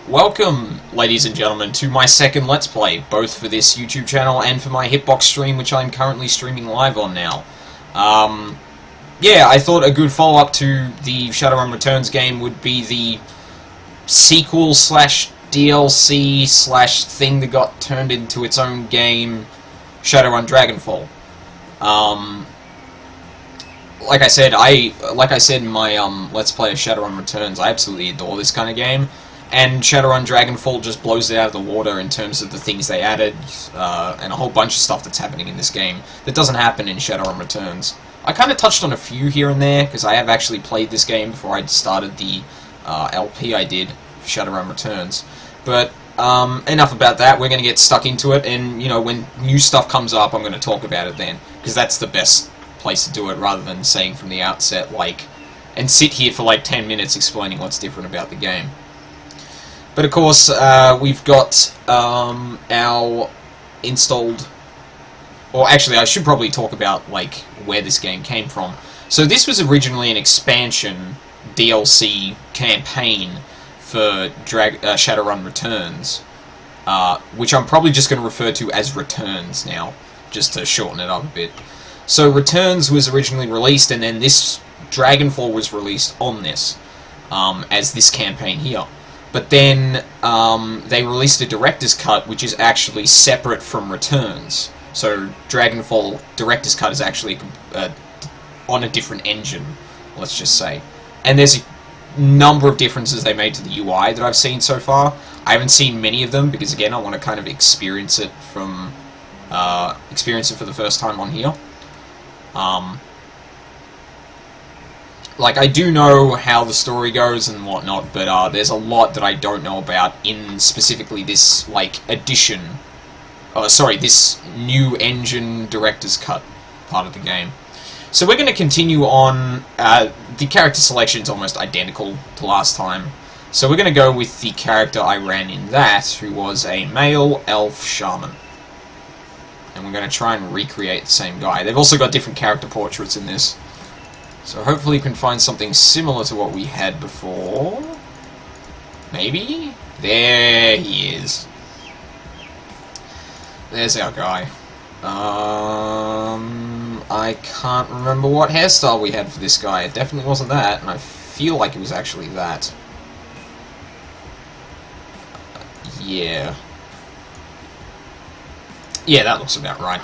Welcome, ladies and gentlemen, to my second Let's Play, both for this YouTube channel and for my Hitbox stream, which I'm currently streaming live on now. Yeah, I thought a good follow-up to the Shadowrun Returns game would be the sequel slash DLC slash thing that got turned into its own game, Shadowrun Dragonfall. Like I said in my Let's Play of Shadowrun Returns, I absolutely adore this kind of game. And Shadowrun Dragonfall just blows it out of the water in terms of the things they added, and a whole bunch of stuff that's happening in this game that doesn't happen in Shadowrun Returns. I kind of touched on a few here and there, because I have actually played this game before I started the LP I did for Shadowrun Returns. But enough about that, we're going to get stuck into it, and you know, when new stuff comes up, I'm going to talk about it then, because that's the best place to do it, rather than saying from the outset, and sit here for like 10 minutes explaining what's different about the game. But of course, we've got our installed... Or actually, I should probably talk about where this game came from. So this was originally an expansion DLC campaign for Shadowrun Returns, which I'm probably just going to refer to as Returns now, just to shorten it up a bit. So Returns was originally released, and then this Dragonfall was released on this, as this campaign here. But then they released a director's cut, which is actually separate from Returns. So Dragonfall director's cut is actually on a different engine, let's just say. And there's a number of differences they made to the UI that I've seen so far. I haven't seen many of them because, again, I want to kind of experience it for the first time on here. I do know how the story goes and whatnot, but there's a lot that I don't know about in specifically this, addition... this new engine director's cut part of the game. So we're going to continue on... the character selection is almost identical to last time. So we're going to go with the character I ran in that, who was a male elf shaman. And we're going to try and recreate the same guy. They've also got different character portraits in this. So hopefully we can find something similar to what we had before. Maybe? There he is. There's our guy. I can't remember what hairstyle we had for this guy. It definitely wasn't that, and I feel like it was actually that. Yeah. Yeah, that looks about right.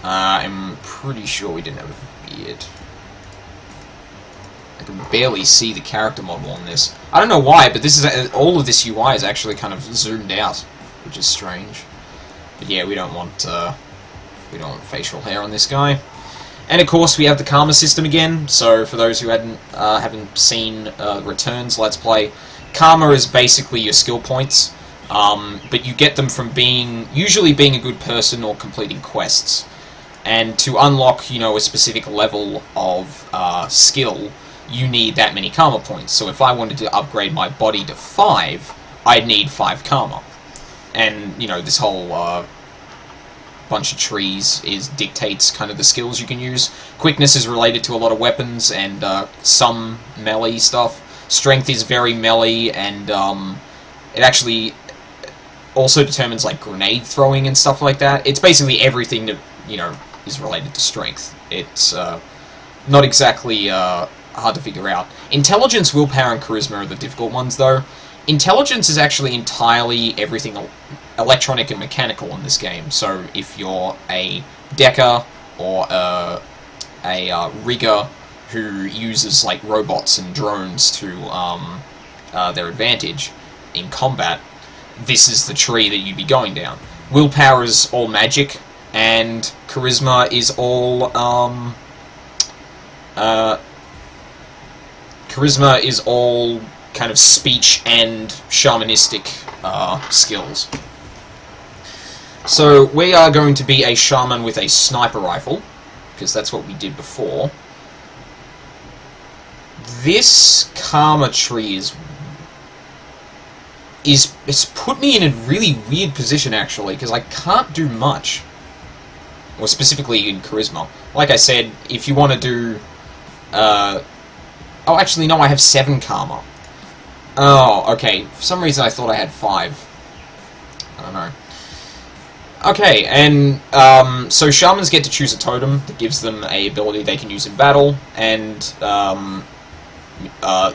I'm pretty sure we didn't have a beard. I can barely see the character model on this. I don't know why, but this is all of this UI is actually kind of zoomed out, which is strange. But yeah, we don't want facial hair on this guy. And of course, we have the karma system again. So for those who haven't seen Returns Let's Play, karma is basically your skill points, but you get them from usually being a good person or completing quests. And to unlock, a specific level of skill, you need that many karma points. So if I wanted to upgrade my body to 5, I'd need 5 karma. And, this whole bunch of trees dictates kind of the skills you can use. Quickness is related to a lot of weapons and some melee stuff. Strength is very melee, and it actually also determines, grenade throwing and stuff like that. It's basically everything that, is related to strength. It's not exactly hard to figure out. Intelligence, willpower, and charisma are the difficult ones, though. Intelligence is actually entirely everything electronic and mechanical in this game. So if you're a decker or a rigger who uses robots and drones to their advantage in combat, this is the tree that you'd be going down. Willpower is all magic, and charisma is all kind of speech and shamanistic skills. So we are going to be a shaman with a sniper rifle, because that's what we did before. This karma tree it's put me in a really weird position, actually, because I can't do much. Or specifically in charisma. Like I said, if you want to do... oh, actually, no, I have 7 karma. Oh, okay. For some reason I thought I had 5. I don't know. Okay, and so shamans get to choose a totem that gives them a ability they can use in battle, and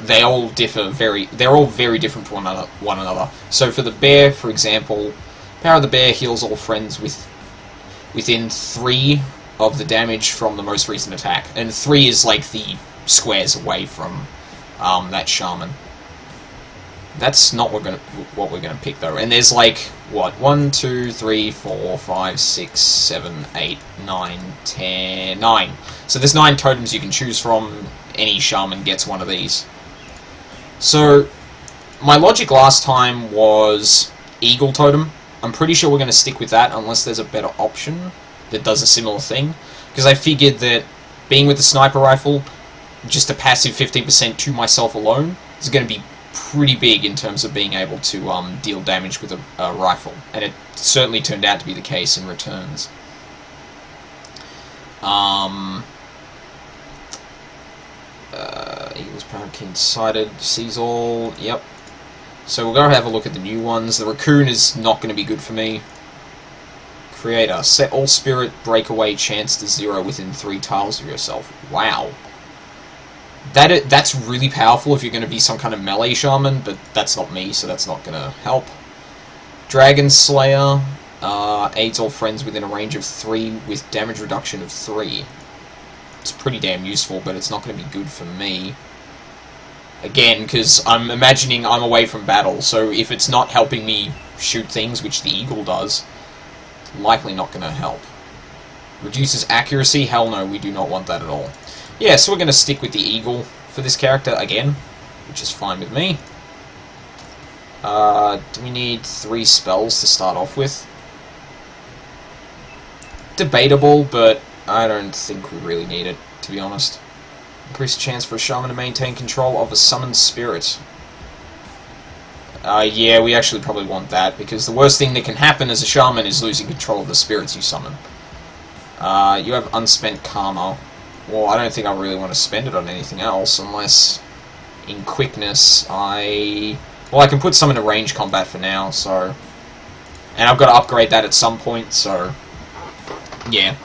they all differ they're all very different to one another. So for the bear, for example, power of the bear heals all friends within 3 of the damage from the most recent attack, and 3 is like the squares away from that shaman. That's not what we're gonna pick though. And there's like what 1, 2, 3, 4, 5, 6, 7, 8, 9, 10, 9. So there's 9 totems you can choose from. Any shaman gets one of these. So my logic last time was Eagle Totem. I'm pretty sure we're going to stick with that unless there's a better option that does a similar thing. Because I figured that being with the sniper rifle, just a passive 15% to myself alone is going to be pretty big in terms of being able to deal damage with a rifle. And it certainly turned out to be the case in returns. Eagle's proud, keen-sighted, sees all, yep. So we'll go have a look at the new ones. The Raccoon is not going to be good for me. Creator, set all spirit breakaway chance to 0 within 3 tiles of yourself. Wow. That's really powerful if you're going to be some kind of melee shaman, but that's not me, so that's not going to help. Dragon Slayer, aids all friends within a range of 3 with damage reduction of 3. It's pretty damn useful, but it's not going to be good for me. Again, because I'm imagining I'm away from battle, so if it's not helping me shoot things, which the Eagle does, it's likely not going to help. Reduces accuracy? Hell no, we do not want that at all. Yeah, so we're going to stick with the Eagle for this character again, which is fine with me. Do we need 3 spells to start off with? Debatable, but I don't think we really need it, to be honest. Increased chance for a shaman to maintain control of a summoned spirit. Yeah, we actually probably want that, because the worst thing that can happen as a shaman is losing control of the spirits you summon. You have unspent karma. Well, I don't think I really want to spend it on anything else, unless in quickness well, I can put some into range combat for now, so... And I've got to upgrade that at some point, so... Yeah.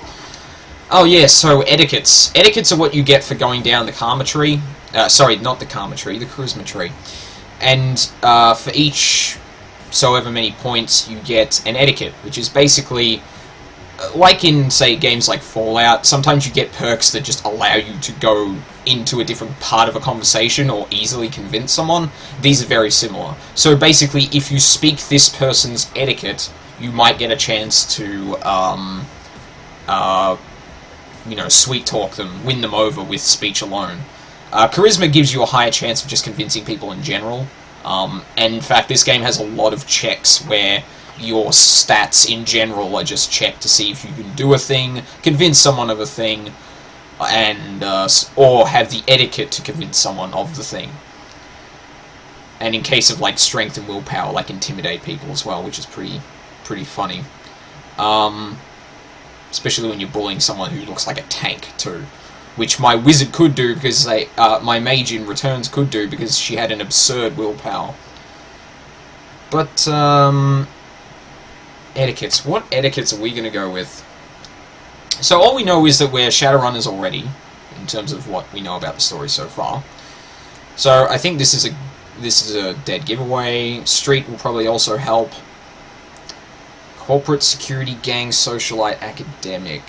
Oh yeah, so etiquettes. Etiquettes are what you get for going down the karma tree. Sorry, not the karma tree, the charisma tree. And for each so ever many points, you get an etiquette, which is basically, like in, say, games like Fallout, sometimes you get perks that just allow you to go into a different part of a conversation or easily convince someone. These are very similar. So basically, if you speak this person's etiquette, you might get a chance to, you know, sweet talk them, win them over with speech alone. Charisma gives you a higher chance of just convincing people in general. And in fact, this game has a lot of checks where your stats in general are just checked to see if you can do a thing, convince someone of a thing, and or have the etiquette to convince someone of the thing. And in case of like strength and willpower, like intimidate people as well, which is pretty funny. Especially when you're bullying someone who looks like a tank too, which my wizard could do because my mage in returns could do because she had an absurd willpower. But etiquettes. What etiquettes are we going to go with? So all we know is that we're Shadowrunners already, in terms of what we know about the story so far. So I think this is a dead giveaway. Street will probably also help. Corporate, security, gang, socialite, academic.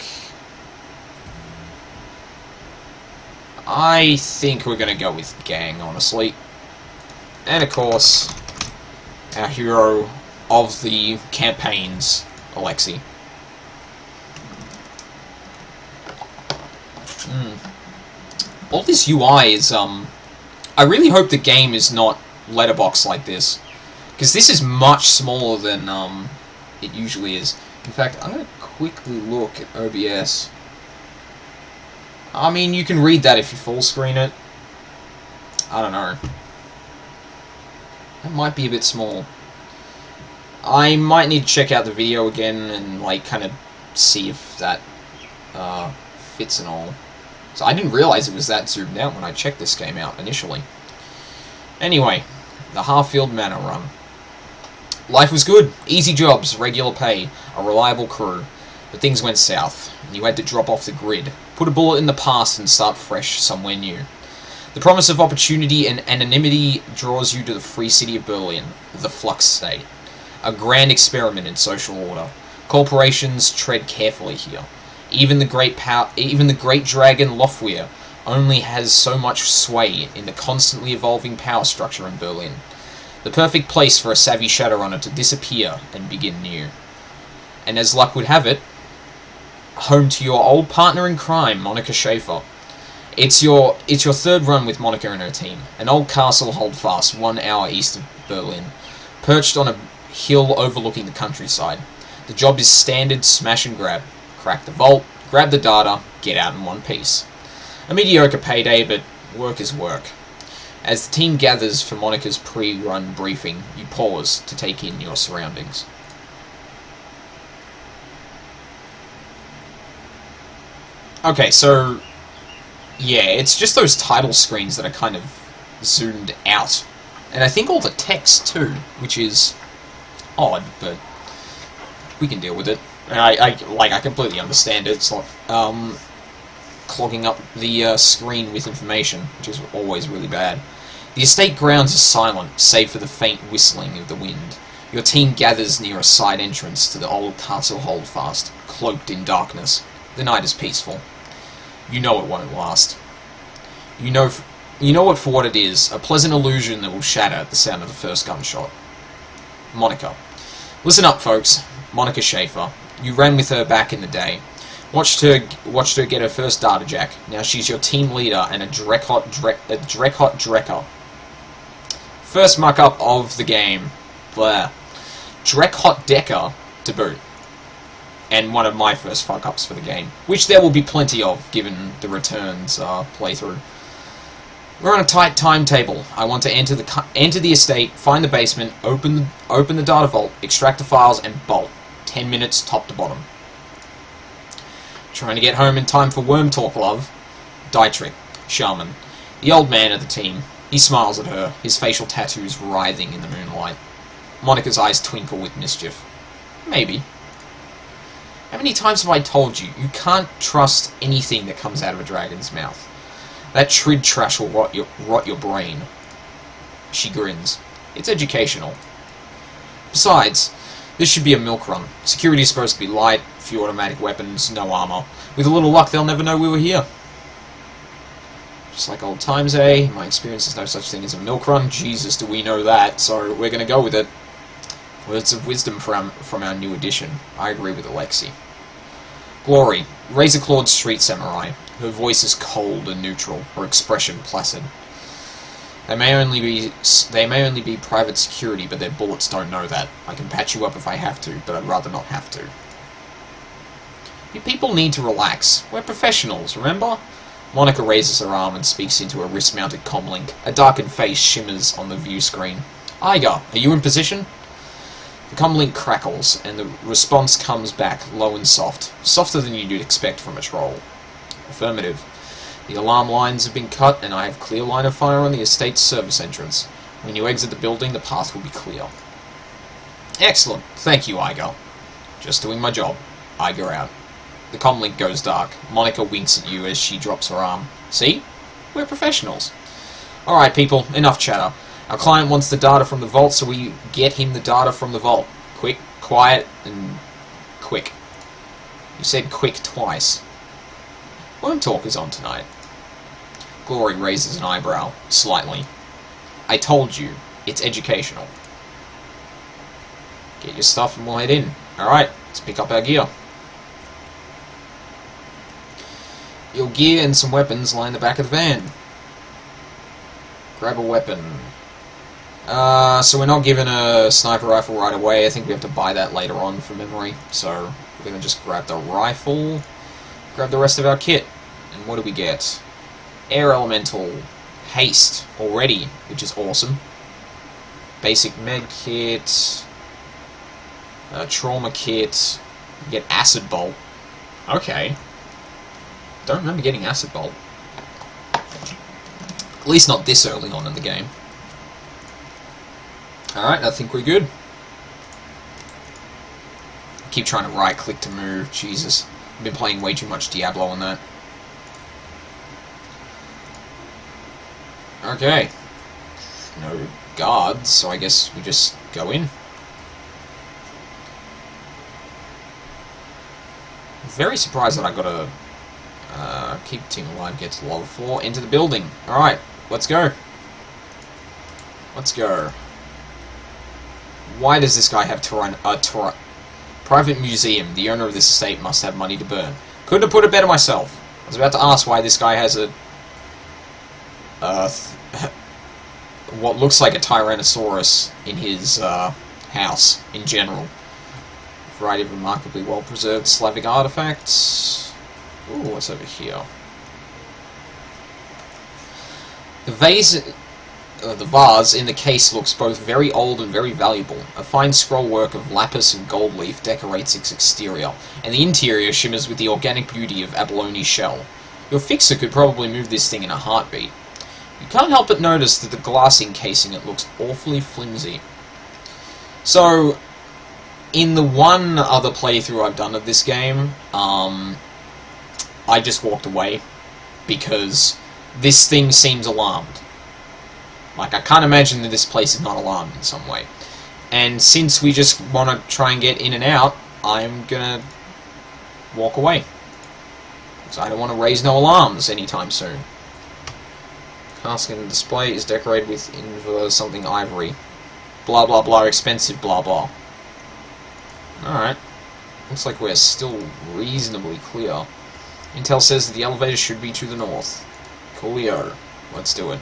I think we're going to go with gang, honestly. And of course, our hero of the campaigns, Aleksi. All this UI is, I really hope the game is not letterbox like this. Because this is much smaller than, it usually is. In fact, I'm going to quickly look at OBS. I mean, you can read that if you full screen it. I don't know. That might be a bit small. I might need to check out the video again and, like, kind of see if that fits and all. So I didn't realize it was that zoomed out when I checked this game out initially. Anyway, The Hartfield Manor run. Life was good, easy jobs, regular pay, a reliable crew. But things went south, and you had to drop off the grid, put a bullet in the past and start fresh somewhere new. The promise of opportunity and anonymity draws you to the free city of Berlin, the Flux State. A grand experiment in social order. Corporations tread carefully here. Even the great dragon Lofwehr only has so much sway in the constantly evolving power structure in Berlin. The perfect place for a savvy Shadowrunner to disappear and begin new. And as luck would have it, home to your old partner in crime, Monika Schaefer. It's your third run with Monika and her team. An old castle holdfast 1 hour east of Berlin, perched on a hill overlooking the countryside. The job is standard smash and grab. Crack the vault, grab the data, get out in one piece. A mediocre payday, but work is work. As the team gathers for Monika's pre-run briefing, you pause to take in your surroundings. Okay, so yeah, it's just those title screens that are kind of zoomed out. And I think all the text too, which is odd, but we can deal with it. And I completely understand it. It's like clogging up the screen with information, which is always really bad. The estate grounds are silent, save for the faint whistling of the wind. Your team gathers near a side entrance to the old castle holdfast, cloaked in darkness. The night is peaceful. You know it won't last. You know it for what it is, a pleasant illusion that will shatter at the sound of the first gunshot. Monika. Listen up, folks. Monika Schaefer. You ran with her back in the day. Watched her get her first data jack. Now she's your team leader and a Drekhot Drekker. First muck-up of the game. Blah. Drekhot Decker to boot. And one of my first fuck-ups for the game, which there will be plenty of, given the Returns playthrough. We're on a tight timetable. I want to enter the estate, find the basement, open the data vault, extract the files, and bolt. 10 minutes, top to bottom. Trying to get home in time for Worm Talk, love. Dietrich, Shaman, the old man of the team. He smiles at her, his facial tattoos writhing in the moonlight. Monika's eyes twinkle with mischief. Maybe. How many times have I told you, you can't trust anything that comes out of a dragon's mouth? That trid trash will rot your brain. She grins. It's educational. Besides, this should be a milk run. Security is supposed to be light, few automatic weapons, no armor. With a little luck, they'll never know we were here. Just like old times, eh? In my experience, there's no such thing as a milk run. Jesus, do we know that, so we're gonna go with it. Words of wisdom from our new edition. I agree with Aleksi. Glory, razor-clawed street samurai. Her voice is cold and neutral, her expression placid. They may only be private security, but their bullets don't know that. I can patch you up if I have to, but I'd rather not have to. You people need to relax. We're professionals, remember? Monika raises her arm and speaks into a wrist-mounted comlink. A darkened face shimmers on the view screen. Iga, are you in position? The comlink crackles, and the response comes back low and soft. Softer than you'd expect from a troll. Affirmative. The alarm lines have been cut, and I have clear line of fire on the estate's service entrance. When you exit the building, the path will be clear. Excellent. Thank you, Iga. Just doing my job. Iga out. The comlink goes dark. Monika winks at you as she drops her arm. See? We're professionals. Alright, people. Enough chatter. Our client wants the data from the vault, so we get him the data from the vault. Quick, quiet, and quick. You said quick twice. Worm Talk is on tonight. Glory raises an eyebrow, slightly. I told you, it's educational. Get your stuff and we'll head in. Alright, let's pick up our gear. Your gear and some weapons lie in the back of the van. Grab a weapon. So we're not given a sniper rifle right away. I think we have to buy that later on from memory. So we're going to just grab the rifle, grab the rest of our kit. And what do we get? Air Elemental, Haste already, which is awesome. Basic med kit, trauma kit, we get Acid Bolt. Okay. Don't remember getting Acid Bolt. At least not this early on in the game. Alright, I think we're good. Keep trying to right click to move. Jesus. I've been playing way too much Diablo on that. Okay. No guards, so I guess we just go in. Very surprised that I gotta keep the team alive, get to level 4, into the building. Alright, let's go. Let's go. Why does this guy have private museum? The owner of this estate must have money to burn. Couldn't have put it better myself. I was about to ask why this guy has a what looks like a Tyrannosaurus in his house in general. A variety of remarkably well-preserved Slavic artifacts. Ooh, what's over here? The vase in the case looks both very old and very valuable. A fine scroll work of lapis and gold leaf decorates its exterior, and the interior shimmers with the organic beauty of abalone shell. Your fixer could probably move this thing in a heartbeat. You can't help but notice that the glass encasing it looks awfully flimsy. So, in the one other playthrough I've done of this game, I just walked away because this thing seems alarmed. Like, I can't imagine that this place is not alarmed in some way. And since we just want to try and get in and out, I'm gonna walk away. Because I don't want to raise no alarms anytime soon. Cask in the display is decorated with something ivory. Blah blah blah, expensive blah blah. Alright. Looks like we're still reasonably clear. Intel says that the elevator should be to the north. Coolio. Let's do it.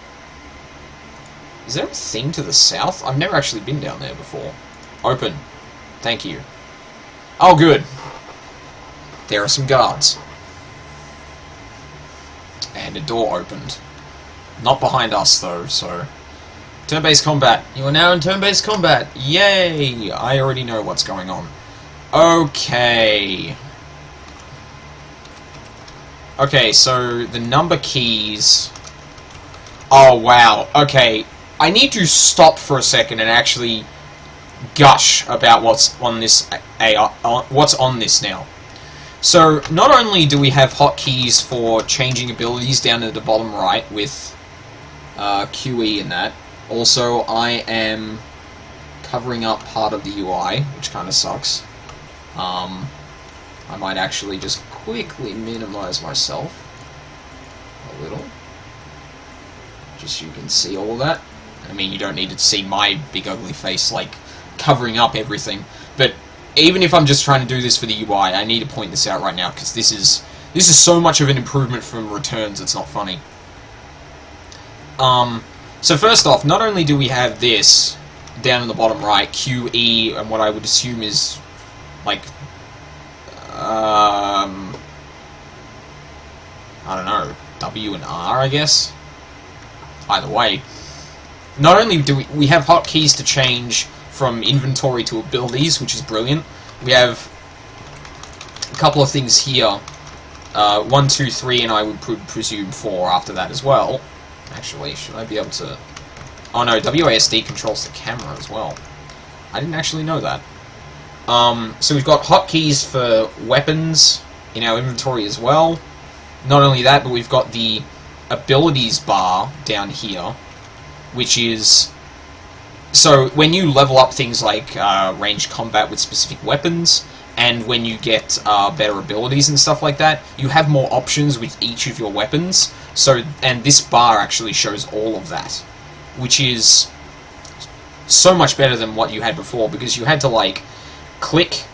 Is there a thing to the south? I've never actually been down there before. Open. Thank you. Oh, good. There are some guards. And a door opened. Not behind us, though, so... Turn-based combat. You are now in turn-based combat. Yay! I already know what's going on. Okay. Okay, so the number keys... Oh, wow. Okay. I need to stop for a second and actually gush about what's on this what's on this now. So, not only do we have hotkeys for changing abilities down at the bottom right with QE and that, also I am covering up part of the UI, which kind of sucks. I might actually just quickly minimize myself a little. Just so you can see all of that. I mean, you don't need to see my big ugly face, like, covering up everything. But even if I'm just trying to do this for the UI, I need to point this out right now, because this is so much of an improvement from Returns, it's not funny. So first off, not only do we have this down in the bottom right, QE, and what I would assume is, like, I don't know, W and R, I guess? Either way. Not only do we have hotkeys to change from inventory to abilities, which is brilliant. We have a couple of things here. 1, 2, 3, and I would presume 4 after that as well. Actually, should I be able to... Oh no, WASD controls the camera as well. I didn't actually know that. So we've got hotkeys for weapons in our inventory as well. Not only that, but we've got the abilities bar down here, which is... So, when you level up things like ranged combat with specific weapons, and when you get better abilities and stuff like that, you have more options with each of your weapons. So, and this bar actually shows all of that, which is so much better than what you had before, because you had to, like, click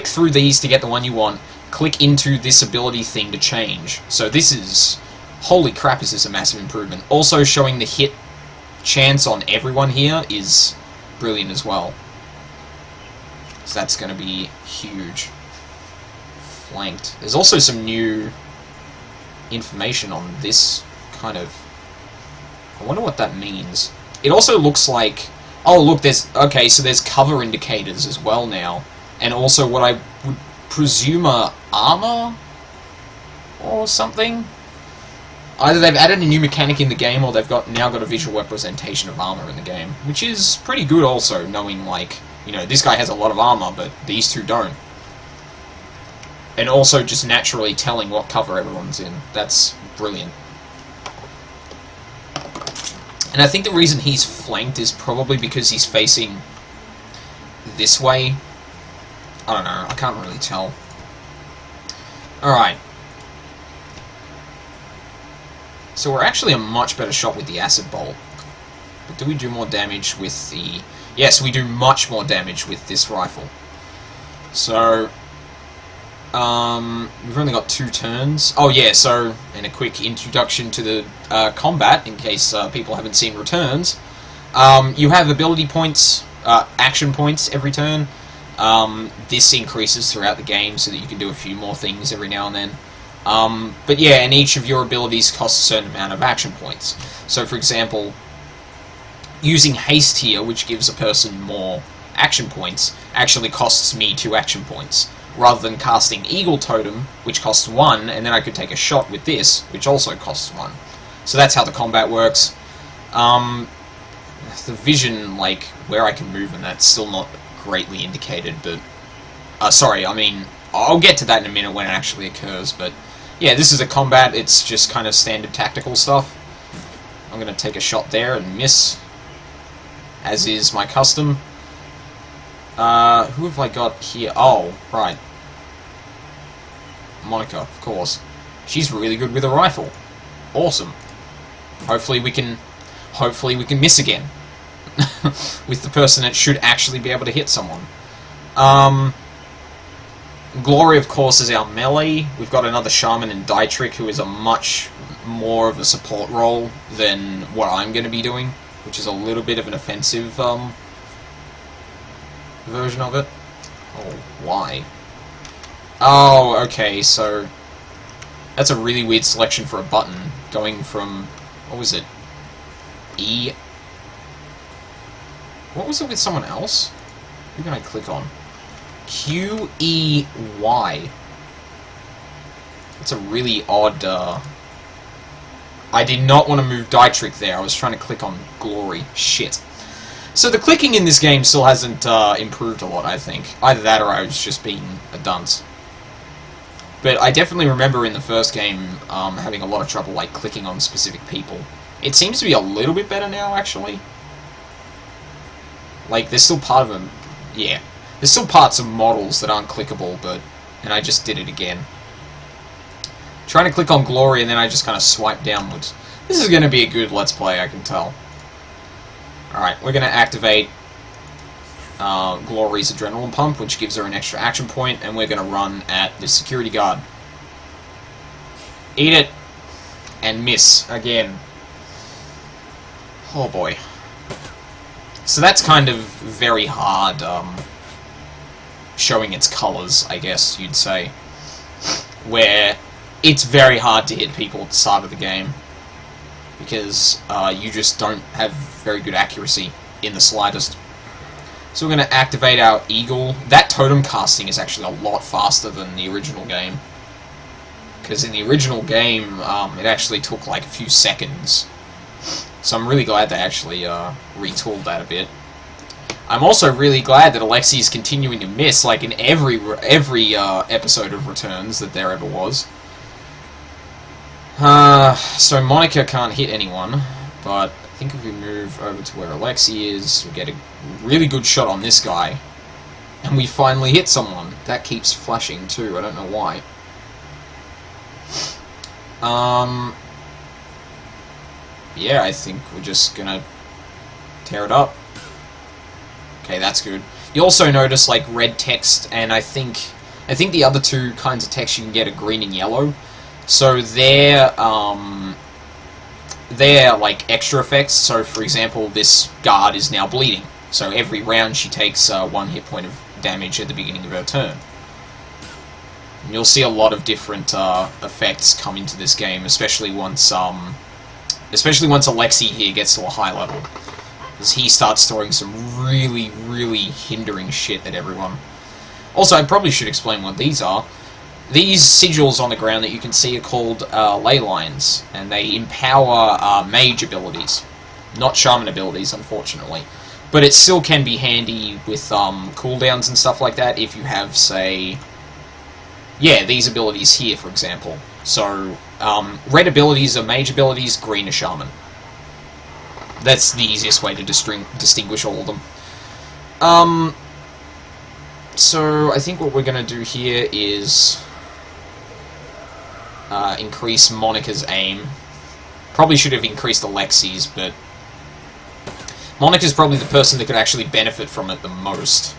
through these to get the one you want, click into this ability thing to change. So this is... Holy crap, is this a massive improvement. Also, showing the hit chance on everyone here is brilliant as well. So that's going to be huge. Flanked. There's also some new information on this kind of... I wonder what that means. It also looks like... Oh, look, there's... Okay, so there's cover indicators as well now. And also what I would presume are armor? Or something? Either they've added a new mechanic in the game, or they've now got a visual representation of armor in the game, which is pretty good also, knowing, like, you know, this guy has a lot of armor, but these two don't. And also just naturally telling what cover everyone's in. That's brilliant. And I think the reason he's flanked is probably because he's facing this way. I don't know, I can't really tell. Alright. So we're actually a much better shot with the acid bolt. But do we do more damage with the... Yes, we do much more damage with this rifle. So... we've only got 2 turns. Oh yeah, so... And a quick introduction to the combat, in case people haven't seen Returns. You have ability points, action points every turn. This increases throughout the game so that you can do a few more things every now and then. But yeah, and each of your abilities costs a certain amount of action points. So for example, using haste here, which gives a person more action points, actually costs me 2 action points. Rather than casting Eagle Totem, which costs 1, and then I could take a shot with this, which also costs 1. So that's how the combat works. The vision, like, where I can move and that's still not greatly indicated, but... sorry, I mean, I'll get to that in a minute when it actually occurs, but... Yeah, this is a combat, it's just kind of standard tactical stuff. I'm gonna take a shot there and miss, as is my custom. Who have I got here? Oh, right. Monica, of course. She's really good with a rifle. Awesome. Hopefully we can miss again. With the person that should actually be able to hit someone. Glory, of course, is our melee. We've got another Shaman in Dietrich, who is a much more of a support role than what I'm going to be doing, which is a little bit of an offensive version of it. Oh, why? Oh, okay, so that's a really weird selection for a button, going from, what was it, E? What was it with someone else? Who can I click on? Q-E-Y. That's a really odd, I did not want to move Dietrich there, I was trying to click on Glory. Shit. So the clicking in this game still hasn't improved a lot, I think. Either that or I was just being a dunce. But I definitely remember in the first game having a lot of trouble like clicking on specific people. It seems to be a little bit better now, actually. Like, there's still part of them... Yeah. There's still parts of models that aren't clickable, but... And I just did it again. Trying to click on Glory and then I just kind of swipe downwards. This is going to be a good Let's Play, I can tell. Alright, we're going to activate Glory's Adrenaline Pump, which gives her an extra action point, and we're going to run at the security guard. Eat it! And miss, again. Oh boy. So that's kind of very hard, showing its colours, I guess you'd say. Where it's very hard to hit people at the start of the game. Because you just don't have very good accuracy in the slightest. So we're going to activate our Eagle. That totem casting is actually a lot faster than the original game. Because in the original game, it actually took like a few seconds. So I'm really glad they actually retooled that a bit. I'm also really glad that Aleksi is continuing to miss, like in every episode of Returns that there ever was. So Monica can't hit anyone, but I think if we move over to where Aleksi is, we get a really good shot on this guy. And we finally hit someone. That keeps flashing too, I don't know why. Yeah, I think we're just gonna tear it up. Okay, that's good. You also notice like red text, and I think the other two kinds of text you can get are green and yellow. So they're like extra effects. So for example, this guard is now bleeding. So every round she takes 1 hit point of damage at the beginning of her turn. And you'll see a lot of different effects come into this game, especially once Aleksi here gets to a high level. Because he starts throwing some really, really hindering shit at everyone. Also, I probably should explain what these are. these sigils on the ground that you can see are called ley lines, and they empower mage abilities, not shaman abilities, unfortunately. But it still can be handy with cooldowns and stuff like that if you have, say, yeah, these abilities here, for example. So, red abilities are mage abilities, green are shaman. That's the easiest way to distinguish all of them. So, I think what we're going to do here is increase Monica's aim. Probably should have increased Aleksi's, but Monica's probably the person that could actually benefit from it the most.